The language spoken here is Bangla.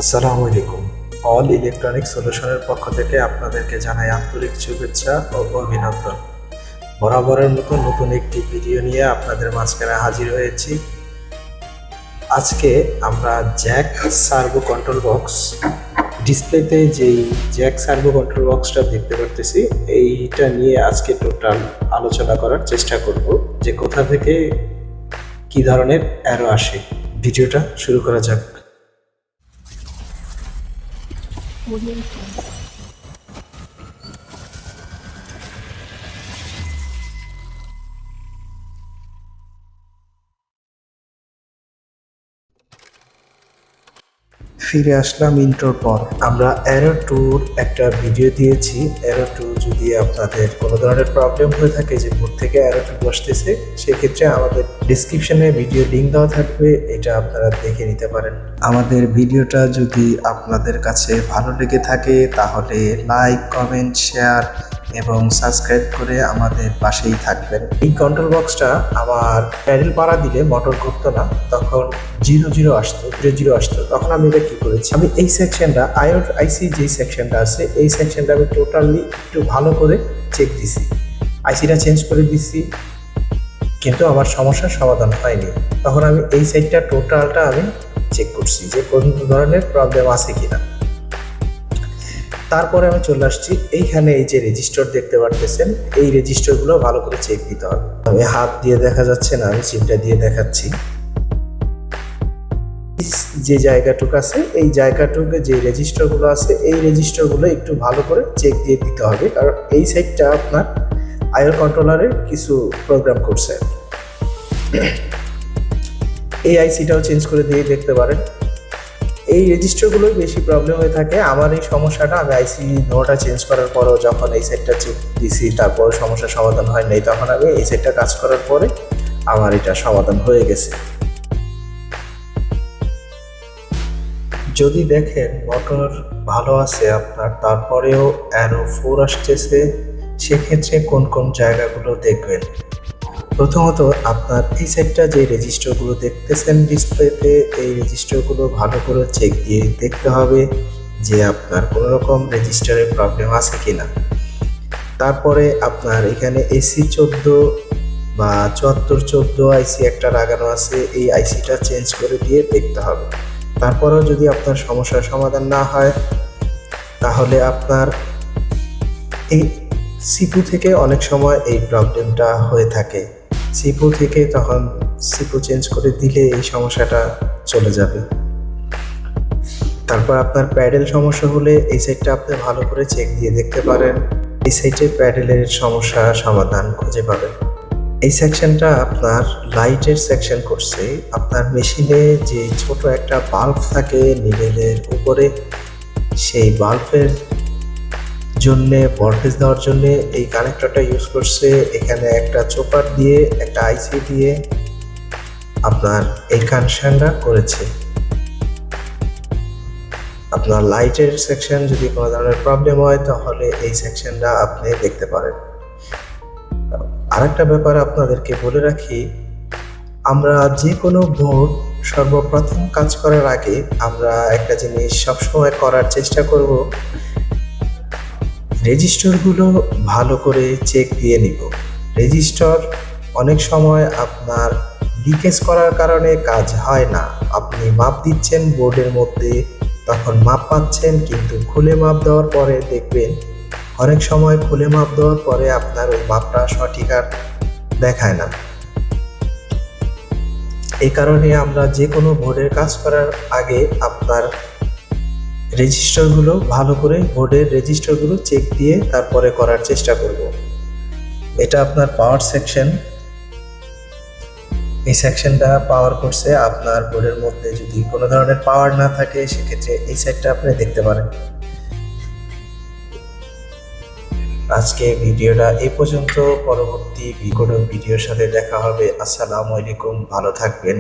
আসসালামু আলাইকুম। অল ইলেকট্রনিক সলিউশনের পক্ষ থেকে আপনাদেরকে জানাই আন্তরিক শুভেচ্ছা ও অভিনন্দন। বরাবরের মতো নতুন একটি ভিডিও নিয়ে আপনাদের মাঝখানে হাজির হয়েছি। আজকে আমরা জ্যাক সার্ভো কন্ট্রোল বক্স, ডিসপ্লেতে যেই জ্যাক সার্ভো কন্ট্রোল বক্সটা দেখতে পারতেছি, এইটা নিয়ে আজকে টোটাল আলোচনা করার চেষ্টা করব যে কোথা থেকে কি ধরনের এরর আসে। ভিডিওটা শুরু করা যাক। ফিরে আসলাম ইন্ট্রোর পর। আমরা এরর টুর একটা ভিডিও দিয়েছি। এরর টু যদি আপনাদের কোনো ধরনের প্রবলেম হয়ে থাকে যে বোর্ড থেকে এরর টু বসতেছে, সেক্ষেত্রে আমাদের ডিসক্রিপশনে ভিডিও লিঙ্ক দেওয়া থাকবে, এটা আপনারা দেখে নিতে পারেন। আমাদের ভিডিওটা যদি আপনাদের কাছে ভালো লেগে থাকে তাহলে লাইক, কমেন্ট, শেয়ার এবং সাবস্ক্রাইব করে আমাদের পাশেই থাকবেন। এই কন্ট্রোল বক্সটা আমার প্যাডেল পাড়া দিলে মোটর ঘুরতো না, তখন 00 আসতো। তখন আমি এটা কি করেছি, আমি এই সেকশনটা আইসি যে সেকশনটা আছে, এই সেকশনটা আমি টোটালি একটু ভালো করে চেক দিছি, আইসিটা চেঞ্জ করে দিছি, কিন্তু আমার সমস্যার সমাধান হয়নি। তখন আমি এই সাইডটা টোটালটা আমি চেক করছি যে কোন ধরনের প্রবলেম আছে কিনা। তারপরে আমি চলে আসছি এইখানে, এই যে রেজিস্টার দেখতে পারতেছেন, এই রেজিস্টারগুলো ভালো করে চেক দিতে হবে। আমি হাত দিয়ে দেখা যাচ্ছে না, আমি চিপটা দিয়ে দেখাচ্ছি। যে জায়গাটুকু আছে, এই জায়গাটুকু যে রেজিস্টারগুলো আছে, এই রেজিস্টারগুলো একটু ভালো করে চেক দিয়ে দিতে হবে, কারণ এই সাইডটা আপনার আইআর কন্ট্রোলারের কিছু প্রোগ্রাম করছে। এই আইসিটাও চেঞ্জ করে দিয়ে দেখতে পারেন। এই রেজিস্টারগুলোই বেশি প্রবলেম হয়ে থাকে। আমার এই সমস্যাটা, আমি আইসি নোটা চেঞ্জ করার পরেও যখন এই সেটটা চেক দিছি, তারপরে সমস্যার সমাধান হয় নাই, তখন আমি এই সেটটা কাজ করার পরে আমার এটা সমাধান হয়ে গেছে। যদি দেখেন মোটর ভালো আছে আপনার, তারপরেও এরর 4 আসতেছে, সেক্ষেত্রে কোন কোন জায়গাগুলো দেখবেন। প্রথমত আপনার এই সাইডটা যে রেজিস্টারগুলো দেখতেছেন ডিসপ্লেতে, এই রেজিস্টারগুলো ভালো করে চেক দিয়ে দেখতে হবে যে আপনার কোনো রকম রেজিস্টারের প্রবলেম আছে কিনা। তারপরে আপনার এখানে এসি 14 বা 7414 আইসি একটা লাগানো আছে, এই আইসিটা চেঞ্জ করে দিয়ে দেখতে হবে। তারপরেও যদি আপনার সমস্যার সমাধান না হয়, তাহলে আপনার এই সিপু থেকে অনেক সময় এই প্রবলেমটা হয়ে থাকে। সিপু থেকে তখন সিপু চেঞ্জ করে দিলে এই সমস্যাটা চলে যাবে। তারপর আপনার প্যাডেল সমস্যা হলে এই সাইডটা আপনি ভালো করে চেক দিয়ে দেখতে পারেন, এই সাইডে প্যাডেলের সমস্যা সমাধান খুঁজে পাবেন। এই সেকশনটা আপনার লাইটের সেকশন করছে। আপনার মেশিনে যে ছোট একটা বাল্ব থাকে নিডেলের উপরে, সেই বাল্বের জন্য ভোল্টেজ দেওয়ার জন্য এই কানেক্টরটা ইউজ করছে। এখানে একটা চোপার দিয়ে, একটা আইসি দিয়ে আপনার এই কানেকশনটা করেছে। আপনার লাইটের সেকশন যদি কোনো ধরনের প্রবলেম হয়, তাহলে এই সেকশনটা আপনি দেখতে পারেন। আরেকটা ব্যাপার আপনাদেরকে বলে রাখি, আমরা যে কোনো বোর্ড সর্বপ্রথম কাজ করার আগে আমরা একটা জিনিস সবসময় করার চেষ্টা করব, রেজিস্টারগুলো ভালো করে চেক দিয়ে নিব। রেজিস্টার অনেক সময় আপনার লিকেজ করার কারণে কাজ হয় না। আপনি মাপ দিচ্ছেন বোর্ডের মধ্যে, তখন মাপ পাচ্ছেন, কিন্তু খুলে মাপ দেওয়ার পরে দেখবেন অনেক সময় খুলে মাপ দেওয়ার পরে আপনার ওই মাপটা সঠিক আর দেখায় না। এই কারণে আমরা যে কোনো বোর্ডের কাজ করার আগে আপনার রেজিস্টারগুলো ভালো করে, বোর্ডের রেজিস্টারগুলো চেক দিয়ে তারপরে করার চেষ্টা করব। এটা আপনার পাওয়ার সেকশন। এই সেকশনটা পাওয়ার করছে। আপনার বোর্ডের মধ্যে যদি কোনো ধরনের পাওয়ার না থাকে, সেক্ষেত্রে এই সাইডটা আপনি দেখতে পারেন। আজকে ভিডিওটা এই পর্যন্ত। পরবর্তী কোনো ভিডিওর সাথে দেখা হবে। আসসালামু আলাইকুম, ভালো থাকবেন।